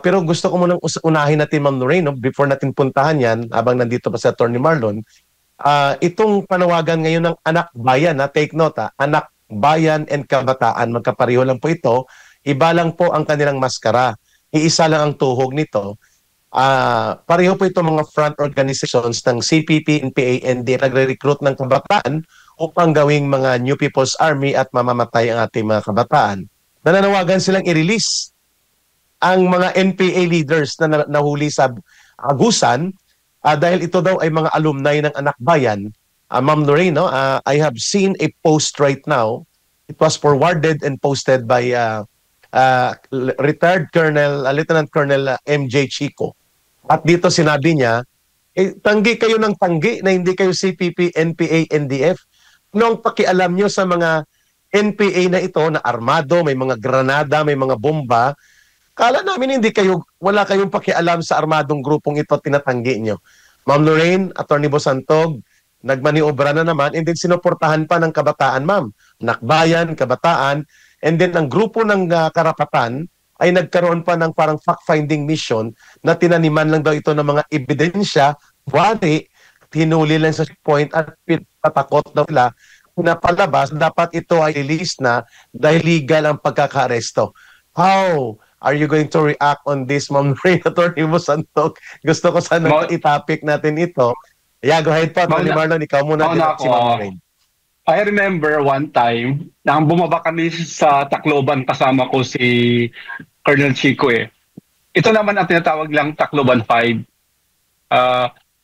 Pero gusto ko munang unahin natin, Ma'am Lorraine, no, before natin puntahan yan, habang nandito pa si Atty. Marlon, itong panawagan ngayon ng anak bayan, take note, anak bayan and kabataan, magkapareho lang po ito, iba lang po ang kanilang maskara. Iisa lang ang tuhog nito. Pareho po ito mga front organizations ng CPP, NPA, ND, nagre-recruit ng kabataan upang gawing mga New People's Army at mamamatay ang ating mga kabataan. Nananawagan silang i-release ang mga NPA leaders na nahuli sa agusan dahil ito daw ay mga alumni ng Anak Bayan. Ma'am Lorraine, no, I have seen a post right now. It was forwarded and posted by retired Lieutenant Colonel MJ Chico. At dito sinabi niya, tanggi kayo ng tanggi na hindi kayo CPP, NPA, NDF. Ano ang pakialam nyo sa mga NPA na ito na armado, may mga granada, may mga bomba? Kala namin wala kayong pakialam sa armadong grupong ito tinatanggi nyo. Ma'am Lorraine, Atty. Bosantog, nagmaniobra na naman, and then sinuportahan pa ng kabataan, ma'am. Nakbayan, kabataan, and then ang grupo ng karapatan ay nagkaroon pa ng parang fact-finding mission na tinaniman lang daw ito ng mga ebidensya, wari, hinuli lang sa point at patakot daw nila na palabas, dapat ito ay release na dahil legal ang pagkaka-aresto. How are you going to react on this, Ma'am Lorraine, Atty. Bosantog? Gusto ko sana i-topic natin ito. Yeah, go ahead po, Atty. Marlon, ikaw muna din si Ma'am Lorraine. I remember one time, nang bumaba kami sa Tacloban, kasama ko si Colonel Chico eh. Ito naman ang tinatawag lang Tacloban 5.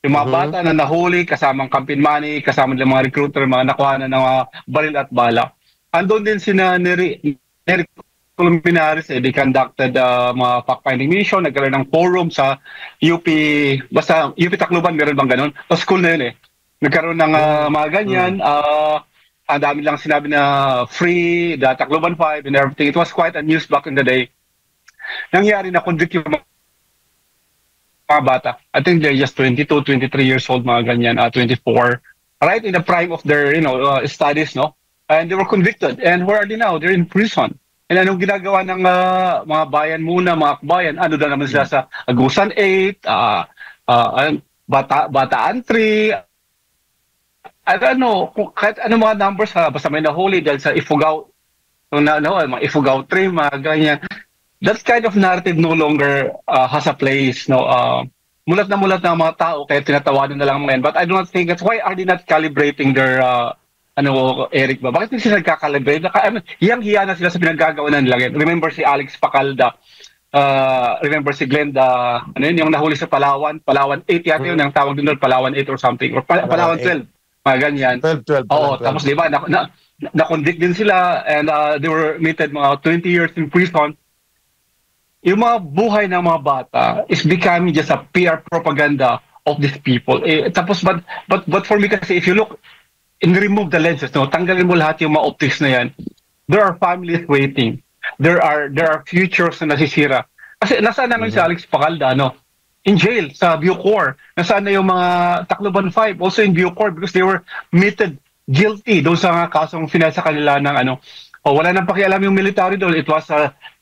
Yung mga bata na nahuli, kasamang campaign money, kasama ng mga recruiter, mga nakuha na ng mga baril at bala. Andun din sina Neri Columnares, they conducted mga fact-finding mission, nagkaroon ng forum sa UP, basta UP Tacloban, meron bang ganun? Sa school na yun eh. Nagkaroon ng mga ganyan, ang dami lang sinabi na free, the Tacloban 5 and everything. It was quite a news back in the day. Nangyari na convict yung mga bata. I think they're just 22, 23 years old, mga ganyan, 24. Right in the prime of their, studies, no? And they were convicted. And where are they now? They're in prison. And anong ginagawa ng mga bayan muna, mga akbayan? Ano na naman sila sa Agusan 8, Bataan 3, I don't know, kahit ano mga numbers, basta may nahuli dahil sa Ifugao, mga Ifugao 3, mga ganyan. That kind of narrative no longer has a place. No, mulat na mga tao, kaya tinatawanan na lang mga yan. But I do not think that's why are they not calibrating their, Eric ba? Bakit hindi sila nagkakalibrate? Hiyang-hiya na sila sa pinagagawanan nila. Remember si Alex Pacalda, remember si Glenda, yung nahuli sa Palawan 8 yata yun, ang tawag doon, Palawan 8 or something, or Palawan 12. Mga ganyan. 12. Oo, tapos diba, na-convict din sila and they were meted mga 20 years in prison. Yung mga buhay ng mga bata is becoming just a PR propaganda of these people. Tapos, but for me kasi, if you look, and remove the lenses, no, tanggalin mo lahat yung mga optics na yan, there are families waiting. There are futures na nasisira. Kasi nasaan naman si Alex Pacalda, no? In jail sa Bucor. Nasaan na yung mga Tacloban 5 also in Bucor because they were meted guilty doon sa mga kasong finasa kanila ng wala nang pakialam yung military doon. It was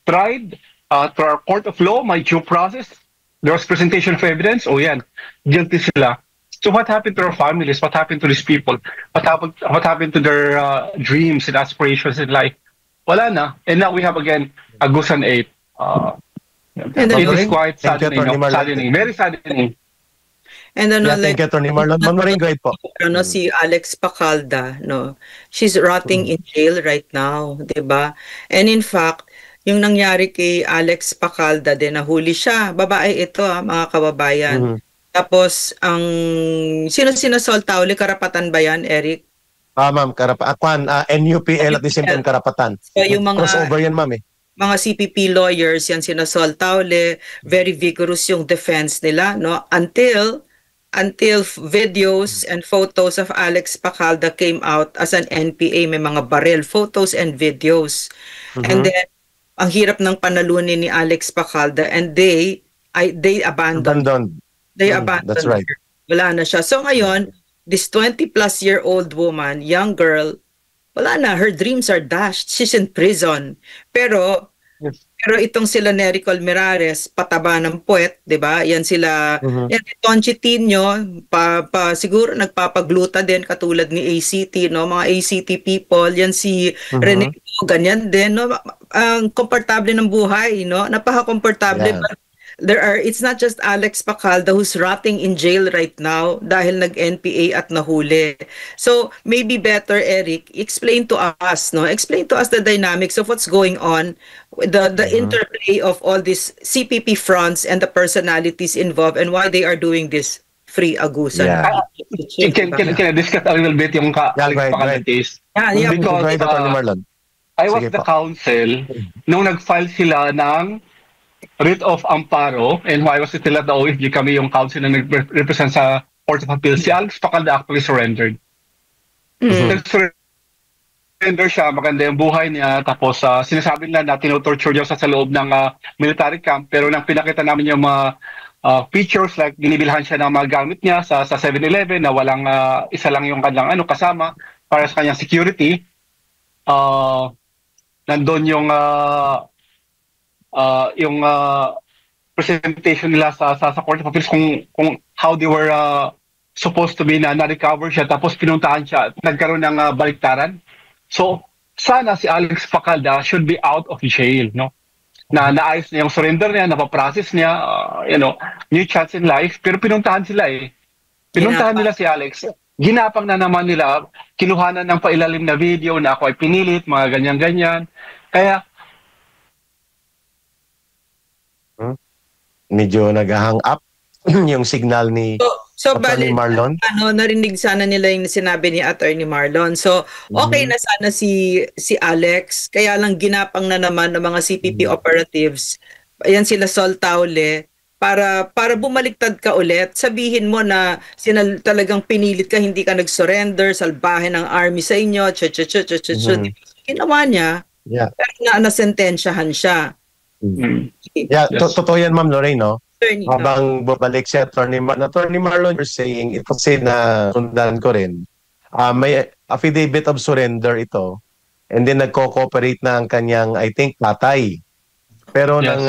tried through our court of law, my due process. There was presentation of evidence. Yan, guilty sila. So what happened to our families? What happened to these people? What happened to their dreams and aspirations in life? Wala na. And now we have again Agusan 8. It is quite saddening, very saddening. And thank you, Atty. Marlon. Ma'am Lorraine, go ahead po. Si Alex Pacalda, no, she's rotting in jail right now, diba? And in fact, yung nangyari kay Alex Pacalda din, nahuli siya. Babae ito, mga kababayan. Tapos, sino sinasolta uli? Karapatan ba yan, Eric? Ma'am, karapatan. NUPL at the same time karapatan. So, yung mga crossover yan, ma'am mga CPP lawyers yan sinasolta uli, very vigorous yung defense nila, no, until videos and photos of Alex Pacalda came out as an NPA, may mga barrel photos and videos. And then ang hirap ng panalunin ni Alex Pacalda, and they abandoned. They abandoned. That's right. Wala na siya. So ngayon, this 20-plus-year-old woman, young girl, wala na, her dreams are dashed. She's in prison. Pero Pero itong sila Nery Colmenares, pataba ng puwet, 'di ba? Yan sila, yan si Conchitino, siguro nagpapagluta din katulad ni ACT, no? Mga ACT people, yan si Rene, ganyan din, no? Ang komportable ng buhay, no? Napaka-komportable. Yeah. But it's not just Alex Pacalda who's rotting in jail right now dahil nag-NPA at nahuli. So maybe better, Eric, explain to us the dynamics of what's going on, the interplay of all these CPP fronts and the personalities involved and why they are doing this free agusan. Yeah. Can I discuss a little bit yung Yeah, go Pacalda ahead. case? Yeah, Go Because ahead, Attorney Marlon. I was Sige the po. counsel nung nag-file sila ng writ of amparo, and while I was still at the OFG, kami yung counsel na nag-represent sa Court of Appeal. Si Alex Pacalda actually surrendered. Nag-surrender siya, maganda yung buhay niya, tapos sinasabi nila na tinotorture niya sa loob ng military camp, pero nang pinakita namin yung mga features, like binibilhan siya ng mga gamit niya sa 7-Eleven na walang isa lang yung kanilang kasama para sa kanyang security, nandun yung presentation nila sa Court of Appeals kung how they were supposed to be na-recover siya, tapos pinuntahan siya, nagkaroon ng baliktaran. So sana si Alex Pacalda should be out of jail, no? Naayos na yung surrender niya, napaprocess niya, new chance in life, pero pinuntahan sila Pinuntahan nila si Alex. Ginapang na naman nila, kinuhanan ng pailalim na video na ako ay pinilit, mga ganyan-ganyan. Kaya medyo nag-hang up yung signal ni So Attorney Marlon. Narinig sana nila yung sinabi ni Attorney Marlon. So, okay na sana si Alex, kaya lang ginapang na naman ng mga CPP operatives. Ayan sila Sol Taule, para bumaliktad ka ulit. Sabihin mo na talagang pinilit ka, hindi ka nag-surrender, salbahe ng army sa inyo, Ginawa niya, Yeah. pero nasentensyahan siya. Yeah, Yes. totoo yan, Ma'am Lorraine, no? Attorney, no? Habang bumalik si Attorney Marlon, you're saying, ito kasi na sundan ko rin, may affidavit of surrender ito, and then nagko-cooperate na ang kanyang, I think, tatay. Pero Yes.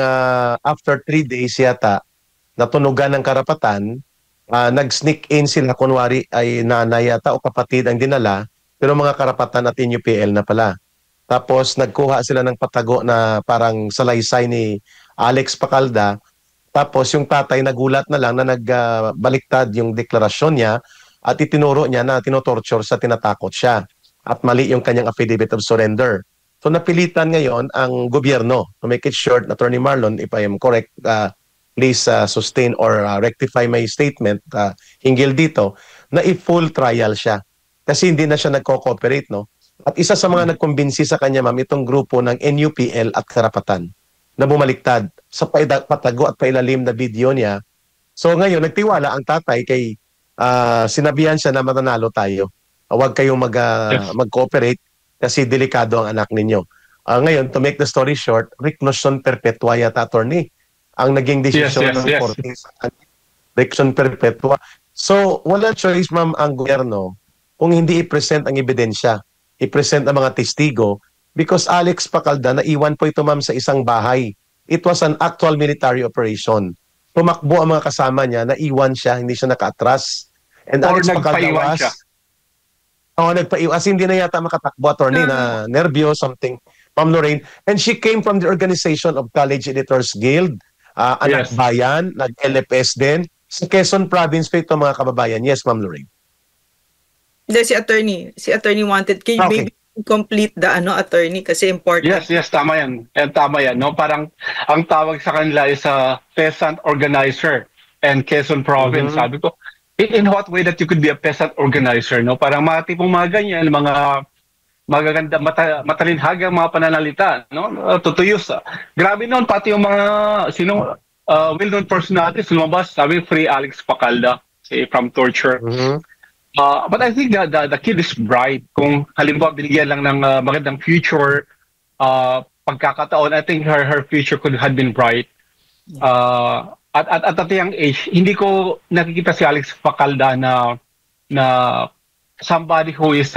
after 3 days yata, natunugan ng karapatan, nag-sneak in sila, kunwari ay nanay yata o kapatid ang dinala, pero mga karapatan at NUPL na pala. Tapos nagkuha sila ng patago na parang salaysay ni Alex Pacalda. Tapos yung tatay nagulat na lang na nagbaliktad yung deklarasyon niya at itinuro niya na tinotorture sa tinatakot siya. At mali yung kanyang affidavit of surrender. So napilitan ngayon ang gobyerno, to make it short, Attorney Marlon, if I am correct, please sustain or rectify my statement hinggil dito, na i-full trial siya. Kasi hindi na siya nagko-cooperate, no? At isa sa mga nagkumbinsi sa kanya, ma'am, itong grupo ng NUPL at Karapatan na bumaliktad sa patago at pailalim na video niya. So ngayon, nagtiwala ang tatay kay sinabihan siya na mananalo tayo. Huwag kayong mag-cooperate kasi delikado ang anak ninyo. Ngayon, to make the story short, reclusion perpetua yata, attorney, ang naging desisyon ng korte. Reclusion perpetua. So, wala choice, ma'am, ang gobyerno kung hindi i-present ang ebidensya, i-present ang mga testigo, because Alex Pacalda, naiwan po ito, ma'am, sa isang bahay. It was an actual military operation. Tumakbo ang mga kasama niya, naiwan siya, hindi siya naka-atras. And or Alex Pacalda nagpaiwan siya. nagpaiwan. As hindi na yata makatakbo, attorney, na nervyo, something. Ma'am Lorraine. And she came from the organization of College Editors Guild, Anak Yes. Bayan, nag-LFS din. Sa Quezon Province pa ito, mga kababayan. Yes, Ma'am Lorraine. Hindi, si attorney wanted, can you Okay. maybe complete the attorney, kasi important. Yes, tama yan. Tama yan, no? Parang ang tawag sa kanila is a peasant organizer and Quezon Province. Sabi ko, in what way that you could be a peasant organizer, no? Parang mga tipong mga ganyan, mga magaganda, matalinhagang mga pananalita, no? Tutuyos. Grabe noon, pati yung mga well-known personalities lumabas, sabi, free Alex Pacalda, from torture. But I think the kid is bright. Kung halimbawa binigyan lang ng magandang future, pagkakataon, I think her future could have been bright. At that young age, hindi ko nakikita si Alex Pacalda na somebody who is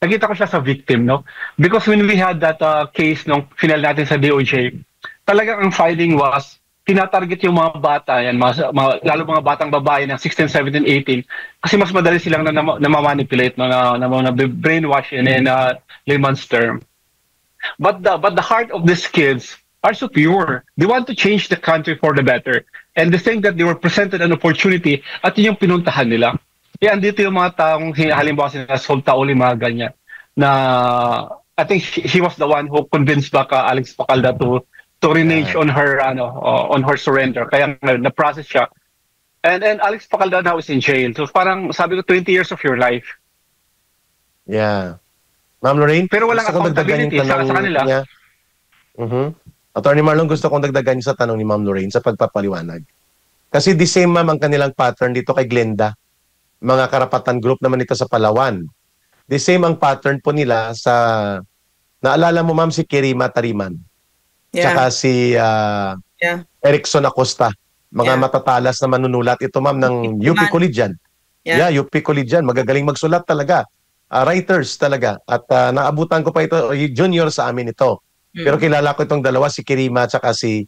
nakita ko siya sa victim, no? Because when we had that case nung final natin sa DOJ, talagang ang finding was, tinatarget yung mga bata, yan, lalo mga batang babae ng 16, 17, 18, kasi mas madali silang na ma-manipulate, na brainwash in layman's term. But the heart of these kids are so pure. They want to change the country for the better. And they think that they were presented an opportunity at yun yung pinuntahan nila. Kaya andito yung mga taong halimbawa sila Sol Tauli, mga ganyan, na I think he was the one who convinced baka Alex Pacalda to renege on her surrender. Kaya na-process siya. And Alex Pacalda now is in jail. So parang sabi ko 20 years of your life. Yeah. Ma'am Lorraine, Pero walang gusto kong dagdagan yung accountability tanong sa kanila. niya. Attorney Marlon, gusto kong dagdagan sa tanong ni Ma'am Lorraine sa pagpapaliwanag. Kasi the same ma'am ang kanilang pattern dito kay Glenda. Mga karapatan group naman ito sa Palawan. The same ang pattern po nila sa, naalala mo ma'am si Kirima Tariman. Yeah. Tsaka si Yeah. Erickson Acosta. Mga Yeah. matatalas na manunulat. Ito ma'am ng UP Collegian. Yeah. Yeah, UP Collegian. Magagaling magsulat talaga. Writers talaga. At naabutan ko pa ito, junior sa amin ito. Pero kilala ko itong dalawa, si Kirima at saka si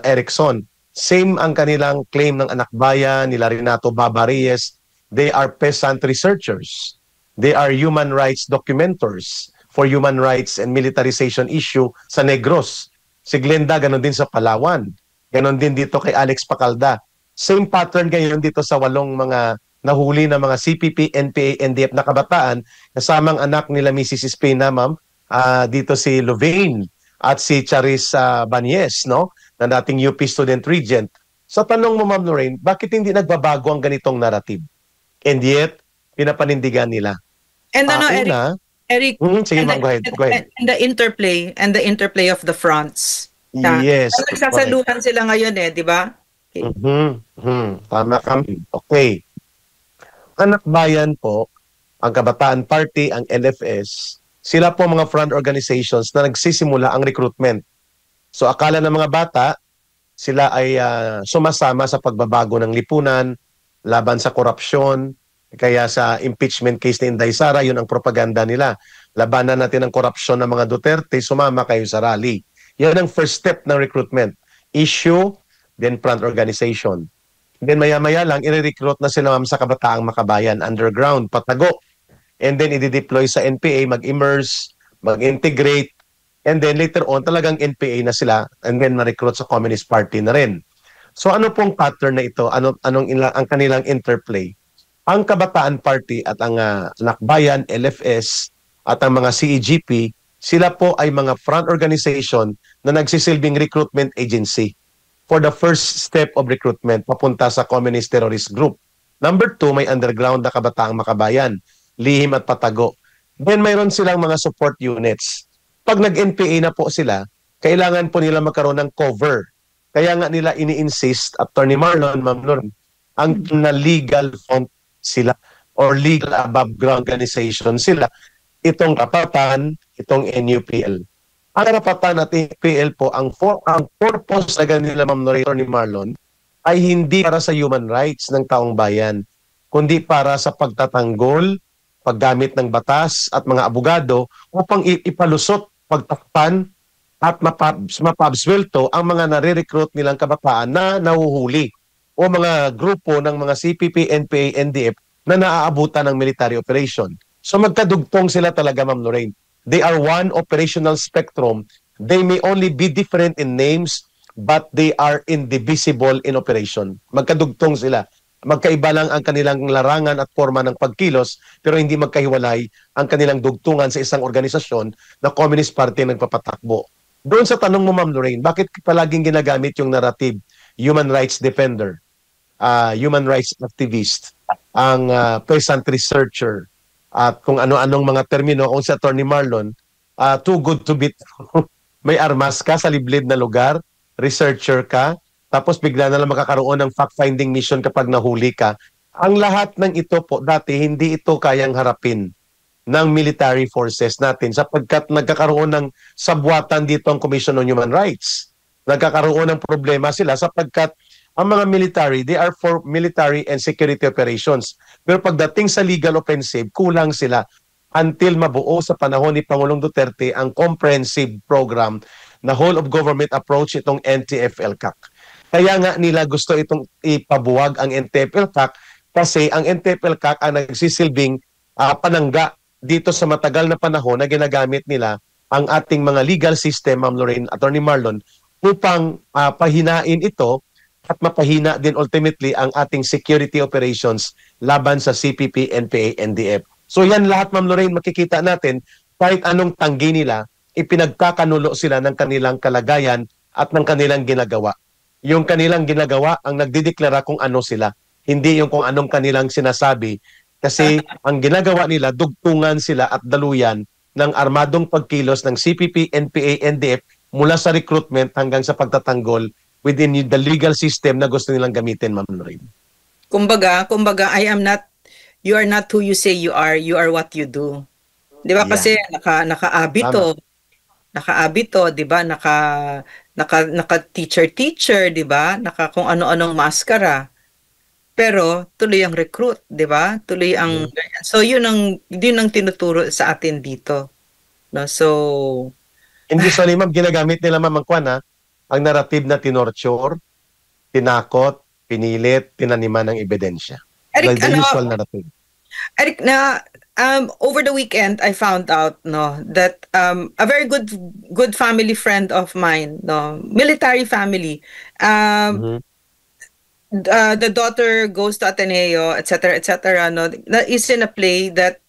Erickson. Same ang kanilang claim ng anak bayan, nila Renato Babarilles. They are peasant researchers. They are human rights documenters for human rights and militarization issue sa Negros. Si Glenda, ganon din sa Palawan. Ganon din dito kay Alex Pacalda. Same pattern ngayon dito sa 8 mga nahuli na mga CPP, NPA, NDF na kabataan, kasamang anak nila Mrs. Espina, ma'am, dito si Louvain at si Charis Banyes, no? Na dating UP Student Regent. Sa tanong mo, Ma'am Lorraine, bakit hindi nagbabago ang ganitong narrative? And yet, pinapanindigan nila. And Eric, sige, ma'am, go ahead. And the interplay of the fronts. Yes. Nagsasaluhan sila ngayon di ba? Okay. Tama kami. Okay. Anak bayan po, ang Kabataan Party, ang LFS, sila po mga front organizations na nagsisimula ang recruitment. So akala ng mga bata, sila ay sumasama sa pagbabago ng lipunan, laban sa korupsyon, kaya sa impeachment case ni Inday Sara, yun ang propaganda nila. Labanan natin ang korupsyon ng mga Duterte, sumama kayo sa rally. Yan ang first step ng recruitment. Issue, then front organization. Then maya-maya lang, i-recruit na sila sa Kabataang Makabayan, underground, patago. And then i-deploy sa NPA, mag-immerse, mag-integrate, and then later on, talagang NPA na sila, and then ma-recruit sa Communist Party na rin. So ano pong pattern na ito? Ang kanilang interplay? Ang Kabataan Party at ang Nakbayan, LFS, at ang mga CEGP, sila po ay mga front organization na nagsisilbing recruitment agency for the first step of recruitment papunta sa communist terrorist group. Number 2, may underground na Kabataang Makabayan, lihim at patago. Then mayroon silang mga support units. Pag nag-NPA na po sila, kailangan po nila magkaroon ng cover. Kaya nga nila ini-insist, Attorney Marlon, Ma'am Lorraine, ang na legal front sila or legal above ground organization sila. Itong rapatan, itong NUPL. Ang rapatan at NUPL po, ang purpose na ganila, Ma'am Lorraine, Marlon, ay hindi para sa human rights ng taong bayan, kundi para sa pagtatanggol, paggamit ng batas at mga abogado upang ipalusot, pagtakpan at mapabswelto ang mga nare-recruit nilang kabataan na nahuhuli o mga grupo ng mga CPP, NPA, NDF na naaabutan ng military operation. So magkadugtong sila talaga, Ma'am Lorraine. They are one operational spectrum. They may only be different in names, but they are indivisible in operation. Magkadugtong sila. Magkaiba lang ang kanilang larangan at forma ng pagkilos, pero hindi magkahiwalay ang kanilang dugtungan sa isang organisasyon na Communist Party nagpapatakbo. Doon sa tanong mo, Ma'am Lorraine, bakit palaging ginagamit yung narrative human rights defender, human rights activist, ang peasant researcher, at kung ano-anong mga termino, kung si Attorney Marlon, too good to be may armas ka sa liblib na lugar, researcher ka, tapos bigla na lang makakaroon ng fact-finding mission kapag nahuli ka. Ang lahat ng ito po, dati hindi ito kayang harapin ng military forces natin sapagkat nagkakaroon ng sabwatan dito ang Commission on Human Rights. Nagkakaroon ng problema sila sapagkat ang mga military, they are for military and security operations. Pero pagdating sa legal offensive, kulang sila until mabuo sa panahon ni Pangulong Duterte ang comprehensive program na whole of government approach itong NTF-ELCAC. Kaya nga nila gusto itong ipabuwag ang NTF-ELCAC kasi ang NTF-ELCAC ang nagsisilbing panangga dito sa matagal na panahon na ginagamit nila ang ating mga legal system, Ma'am Lorraine, Attorney Marlon, upang pahinain ito at mapahina din ultimately ang ating security operations laban sa CPP, NPA, NDF. So yan lahat, Ma'am Lorraine, makikita natin kahit anong tanggi nila, ipinagkakanulo sila ng kanilang kalagayan at ng kanilang ginagawa. Yung kanilang ginagawa ang nagdideklara kung ano sila, hindi yung kung anong kanilang sinasabi. Kasi ang ginagawa nila, dugtungan sila at daluyan ng armadong pagkilos ng CPP, NPA, NDF mula sa recruitment hanggang sa pagtatanggol within the legal system na gusto nilang gamitin, Ma'am Lorraine. Kumbaga, you are not who you say you are what you do. 'Di ba? Yeah. Kasi naka-abito, 'di ba? Naka teacher, 'di ba? Naka kung ano-anong maskara. Pero tuloy ang recruit, 'di ba? Tuloy ang so yun ang tinuturo sa atin dito. No? So Hindi sa ma'am, ginagamit nila, Ma'am Kwan, ang narrative na tinorture, tinakot, pinilit, tinaniman ng ebidensya. Eric, The usual narrative. Eric, over the weekend I found out that a very good family friend of mine, military family, the daughter goes to Ateneo, etc., is in a play that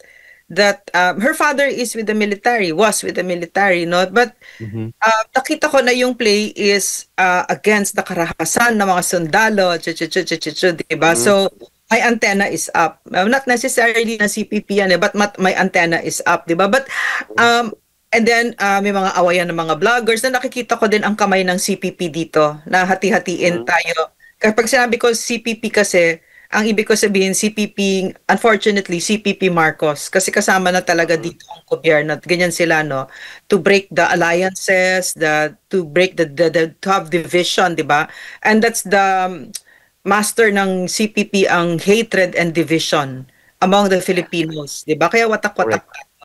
her father is with the military, was with the military, but nakita ko na yung play is against the karahasan ng mga sundalo, diba? So my antenna is up. Not necessarily na CPP yan, but my antenna is up, diba? But and then may mga awayan ng mga vloggers na nakikita ko din ang kamay ng CPP dito, na hati-hatiin tayo. Kapag sinabi ko CPP kasi, ang ibig ko sabihin, CPP, unfortunately, CPP Marcos. Kasi kasama na talaga dito ang gobyerno. Ganyan sila, to break the alliances, to break the to have division, di ba? And that's the master ng CPP, ang hatred and division among the Filipinos, di ba? Kaya watak-watak